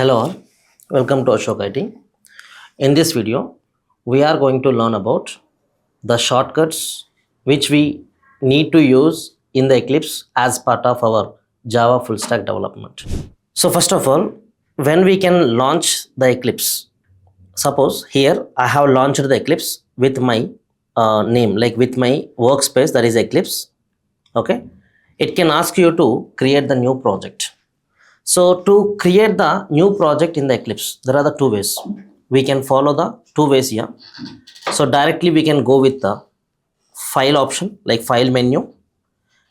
Hello all, welcome to Ashok IT. In this video, we are going to learn about the shortcuts which we need to use in the Eclipse as part of our Java full stack development. So first of all, when we can launch the Eclipse, suppose here I have launched the Eclipse with my name, like with my workspace, that is Eclipse. Okay, it can ask you to create the new project. So to create the new project in the Eclipse, there are the two ways. We can follow the two ways here. So directly we can go with the file option, like file menu.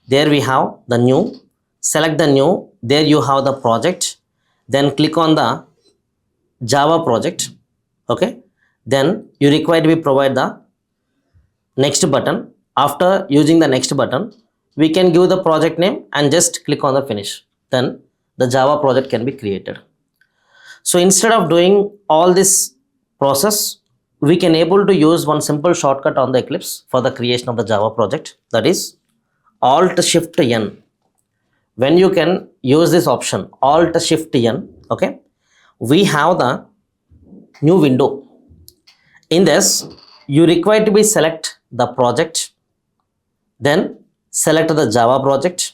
There we have the new, select the new, there you have the project, then click on the Java project. Okay, then you require to provide the next button. After using the next button, we can give the project name and just click on the finish. Then the Java project can be created. So instead of doing all this process, we can able to use one simple shortcut on the Eclipse for the creation of the Java project, that is Alt-Shift-N. When you can use this option Alt-Shift-N, okay, we have the new window. In this, you require to be select the project, then select the Java project,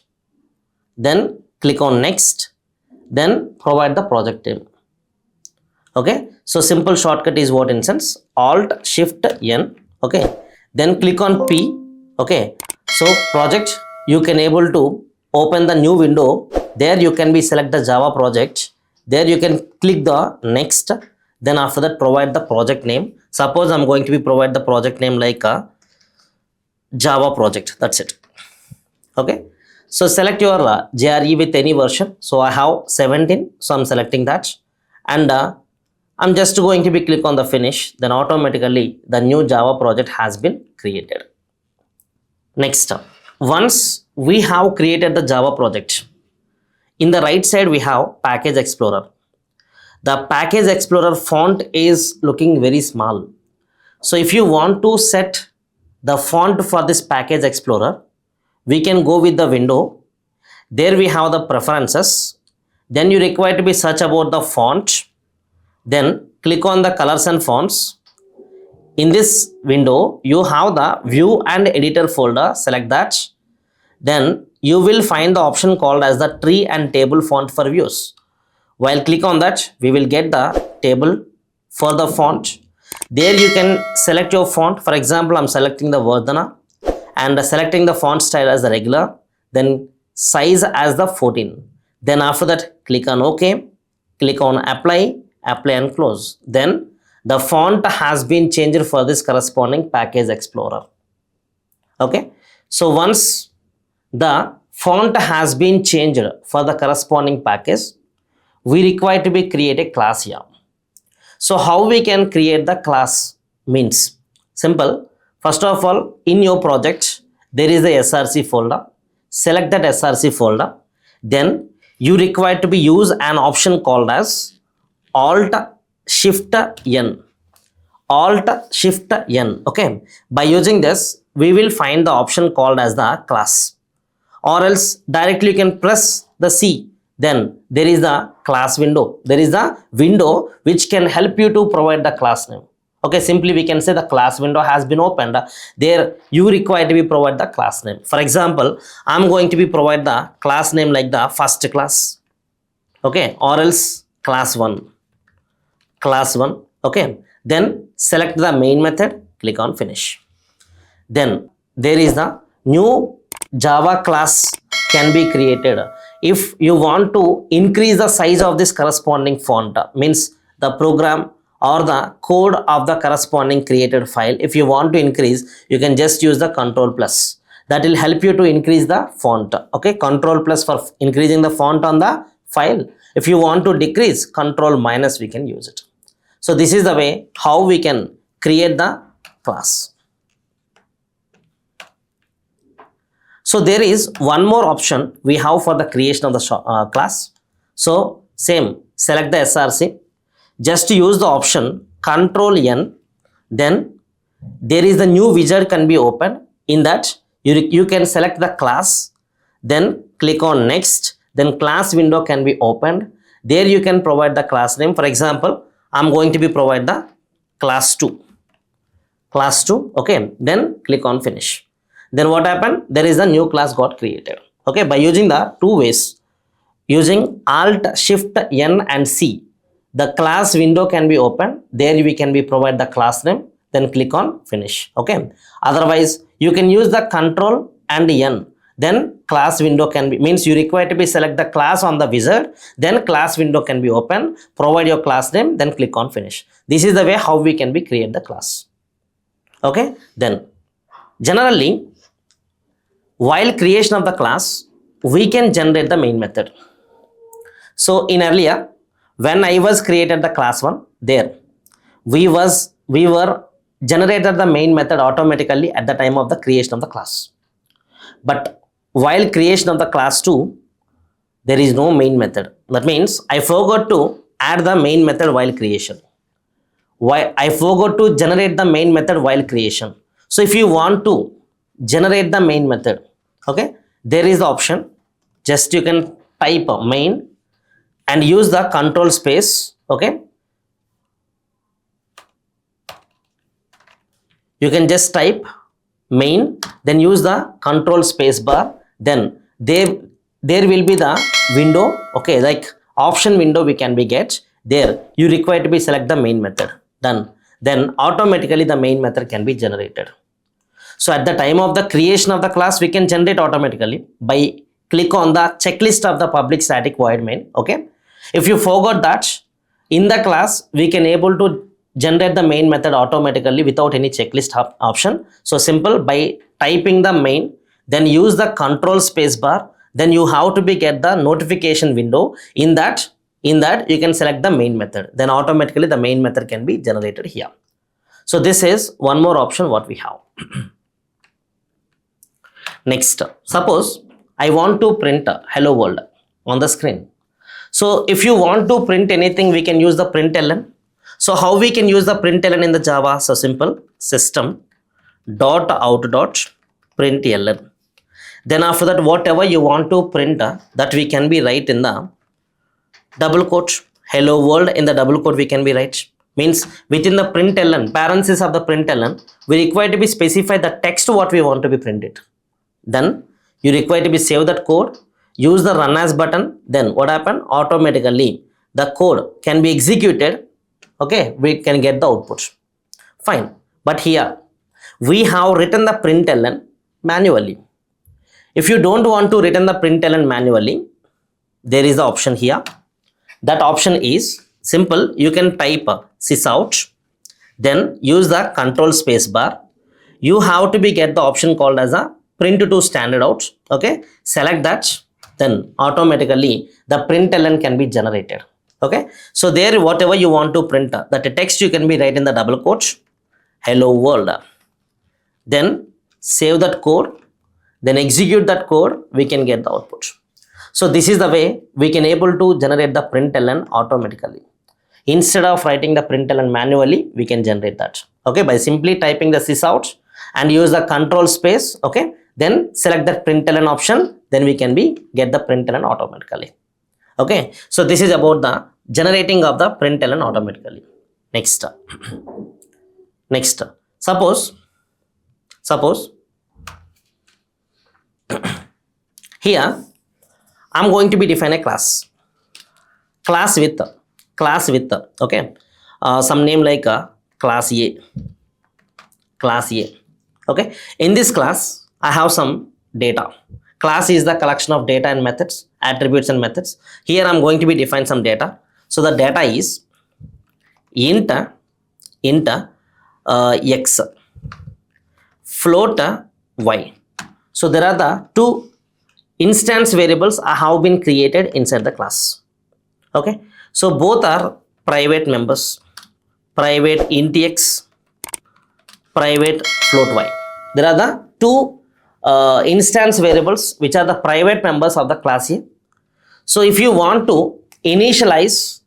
then click on next, then provide the project name. Okay, so simple shortcut is what in sense Alt Shift N. Okay, then click on P. Okay, so project, you can able to open the new window. There you can be select the Java project. There you can click the next. Then after that provide the project name. Suppose I'm going to be provide the project name like a Java project. That's it. Okay. So select your JRE with any version. So I have 17. So I'm selecting that. And I'm just going to be click on the finish. Then automatically the new Java project has been created. Next, once we have created the Java project, in the right side we have Package Explorer. The Package Explorer font is looking very small. So if you want to set the font for this Package Explorer, we can go with the window. There we have the preferences. Then you require to be search about the font. Then click on the colors and fonts. In this window, you have the view and editor folder. Select that. Then you will find the option called as the tree and table font for views. While click on that, we will get the table for the font. There you can select your font. For example, I'm selecting the Vardhana and selecting the font style as the regular, then size as the 14. Then after that, click on OK, click on apply and close. Then the font has been changed for this corresponding Package Explorer. Okay, so once the font has been changed for the corresponding package, we require to be create a class here. So how we can create the class means simple. First of all, in your project, there is a SRC folder. Select that SRC folder. Then you require to be use an option called as Alt-Shift-N. Alt-Shift-N. Okay. By using this, we will find the option called as the class. Or else directly you can press the C. Then there is the class window. There is the window which can help you to provide the class name. Okay, simply we can say the class window has been opened. There you require to be provide the class name. For example, I'm going to be provide the class name like the first class. Okay, or else class 1. Class 1. Okay, then select the main method, click on finish. Then there is the new Java class can be created. If you want to increase the size of this corresponding font, means the program or the code of the corresponding created file, if you want to increase, you can just use the Ctrl plus. That will help you to increase the font. Okay, Ctrl plus for increasing the font on the file. If you want to decrease, Ctrl minus we can use it. So this is the way how we can create the class. So there is one more option we have for the creation of the class. So same, select the SRC. Just use the option Ctrl N. Then there is the new widget can be opened. In that you can select the class. Then click on next. Then class window can be opened. There you can provide the class name. For example, I'm going to be provide the class 2. Class 2. Okay. Then click on finish. Then what happened? There is a new class got created. Okay. By using the two ways, using Alt Shift N and C, the class window can be opened. There we can be provide the class name. Then click on finish. Okay. Otherwise, you can use the Ctrl and N. Then class window can be, means you require to be select the class on the wizard. Then class window can be open. Provide your class name. Then click on finish. This is the way how we can be create the class. Okay. Then generally, while creation of the class, we can generate the main method. So in earlier, when I was created the class 1, there we were generated the main method automatically at the time of the creation of the class. But while creation of the class 2, there is no main method. That means I forgot to add the main method while creation. Why I forgot to generate the main method while creation. So if you want to generate the main method, okay, there is the option. Just you can type main and use the Ctrl space. Okay, you can just type main, then use the Ctrl space bar. Then there will be the window. Okay, like option window we can be get. There you require to be select the main method. Done. Then automatically the main method can be generated. So at the time of the creation of the class, we can generate automatically by click on the checklist of the public static void main. Okay. If you forgot that, in the class, we can able to generate the main method automatically without any checklist option. So simple, by typing the main, then use the Ctrl space bar. Then you have to be get the notification window. In that you can select the main method. Then automatically the main method can be generated here. So this is one more option what we have. Next, suppose I want to print hello world on the screen. So if you want to print anything, we can use the println. So how we can use the println in the Java? So simple, system dot out dot println. Then after that, whatever you want to print, that we can be write in the double quote. Hello world in the double quote we can be write. Means within the println, parenthesis of the println, we require to be specify the text what we want to be printed. Then you require to be save that code, use the run as button. Then what happen? Automatically the code can be executed. Okay, we can get the output. Fine. But here we have written the println manually. If you don't want to written the println manually, there is the option here. That option is simple. You can type sysout, then use the Ctrl space bar. You have to be get the option called as a print to standard out. Okay, select that. Then automatically the println can be generated. Okay, so there whatever you want to print, that text you can be write in the double quote, hello world. Then save that code, then execute that code, we can get the output. So this is the way we can able to generate the println automatically. Instead of writing the println manually, we can generate that. Okay, by simply typing the sysout and use the Ctrl space. Okay, then select that println option, then we can be get the println automatically. Okay, so this is about the generating of the println automatically. Next, suppose here I'm going to be define a class with okay, some name like class A. Okay, in this class I have some data. Class is the collection of data and methods, attributes and methods. Here I'm going to be define some data. So the data is int x, float y. So there are the two instance variables have been created inside the class. Okay, so both are private members, private int x, private float y. There are the two instance variables which are the private members of the class A. So if you want to initialize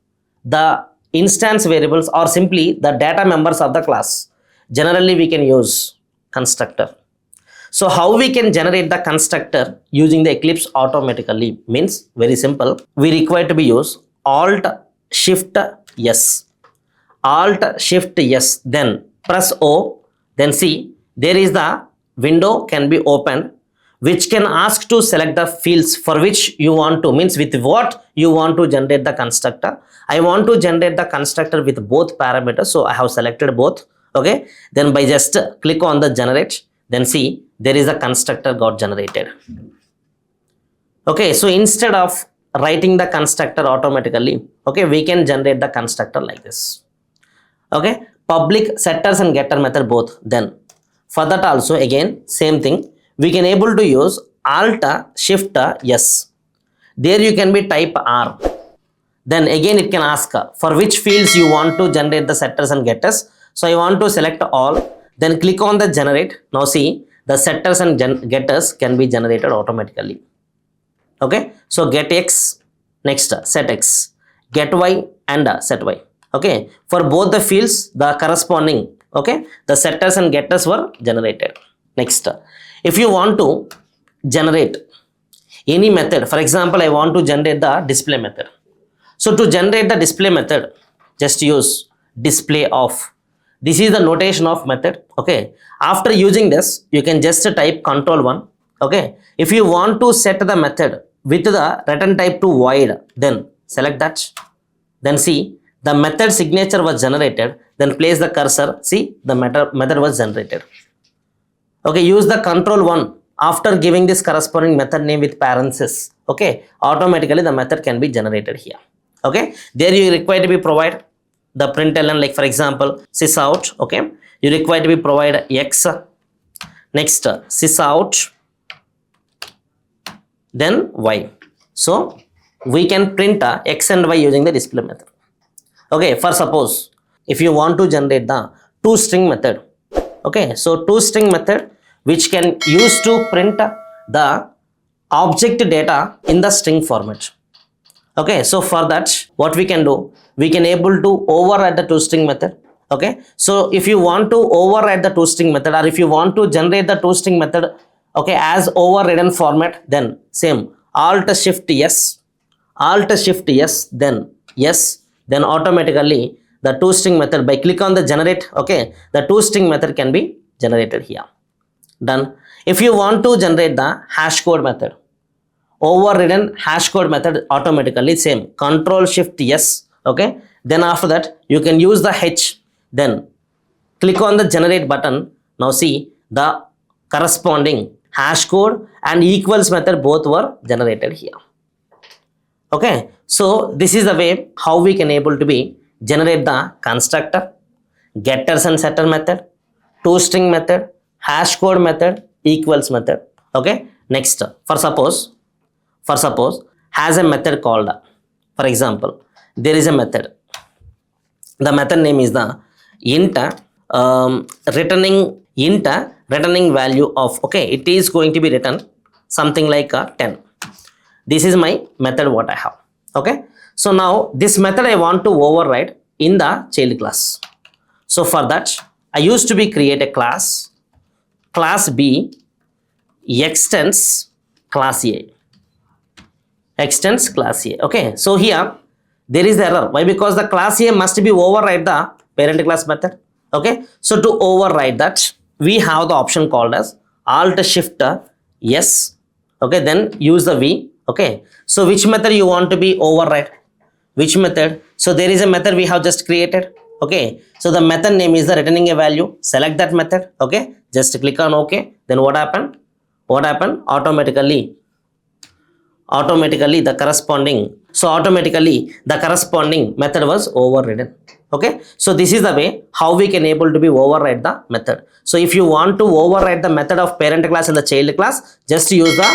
the instance variables or simply the data members of the class, generally we can use constructor. So how we can generate the constructor using the Eclipse automatically means very simple. We require to be use Alt Shift S. Alt Shift S, then press O, then see there is the window can be opened, which can ask to select the fields for which you want to, means with what you want to generate the constructor. I want to generate the constructor with both parameters, so I have selected both. Okay, then by just click on the generate, then see there is a constructor got generated. Okay, so instead of writing the constructor automatically, okay, we can generate the constructor like this. Okay, public setters and getter method both. Then for that also again same thing, we can able to use Alt Shift S. There you can be type R. Then again it can ask for which fields you want to generate the setters and getters. So I want to select all. Then click on the generate. Now see the setters and getters can be generated automatically. Okay, so get X, next set X, get Y and set Y. Okay, for both the fields the corresponding, okay, the setters and getters were generated. Next, if you want to generate any method, for example I want to generate the display method. So to generate the display method, just use display of. This is the notation of method. Okay, after using this you can just type Ctrl 1. Okay, if you want to set the method with the return type to void, then select that. Then see the method signature was generated. Then place the cursor. See the method was generated. Okay, use the Ctrl 1 after giving this corresponding method name with parenthesis. Okay, automatically the method can be generated here. Okay, there you require to be provide the println, like for example sysout. Okay, you require to be provide X, next sysout, then Y. So we can print X and Y using the display method. Okay, for suppose if you want to generate the toString method. Okay, so toString method which can use to print the object data in the string format. Okay, so for that what we can do, we can able to override the toString method. Okay, so if you want to override the toString method, or if you want to generate the toString method, okay, as overridden format, then same Alt Shift S, Alt Shift S, then yes, then automatically the toString method, by click on the generate, okay, the toString method can be generated here. Done. If you want to generate the hash code method, overridden hash code method automatically, same Ctrl Shift S. Okay, then after that you can use the H, then click on the generate button. Now see the corresponding hash code and equals method both were generated here. Okay, so this is the way how we can able to be generate the constructor, getters and setter method, toString method, hash code method, equals method. Okay, next for suppose has a method called, for example there is a method, the method name is the int returning value of, okay, it is going to be written something like 10. This is my method what I have. Okay, so now this method I want to override in the child class. So for that I used to be create a class B extends class A. Okay, so here there is the error. Why? Because the class A must be override the parent class method. Okay, so to override that we have the option called as Alt Shift S. Okay, then use the V. Okay, so which method you want to be override? Which method? So there is a method we have just created. Okay, so the method name is the returning a value. Select that method. Okay, just click on OK. Then what happened? Automatically the corresponding method was overridden. Okay, so this is the way how we can able to be override the method. So if you want to override the method of parent class and the child class, just use the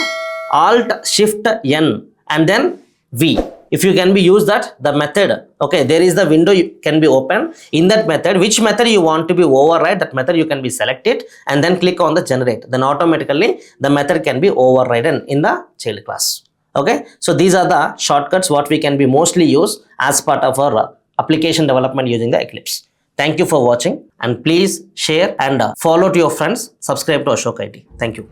Alt Shift N and then V. If you can be use that the method, okay, there is the window can be open. In that method, which method you want to be override, that method you can be select it and then click on the generate. Then automatically the method can be overridden in the child class. Okay, so these are the shortcuts what we can be mostly use as part of our application development using the Eclipse. Thank you for watching and please share and follow to your friends. Subscribe to Ashok IT. Thank you.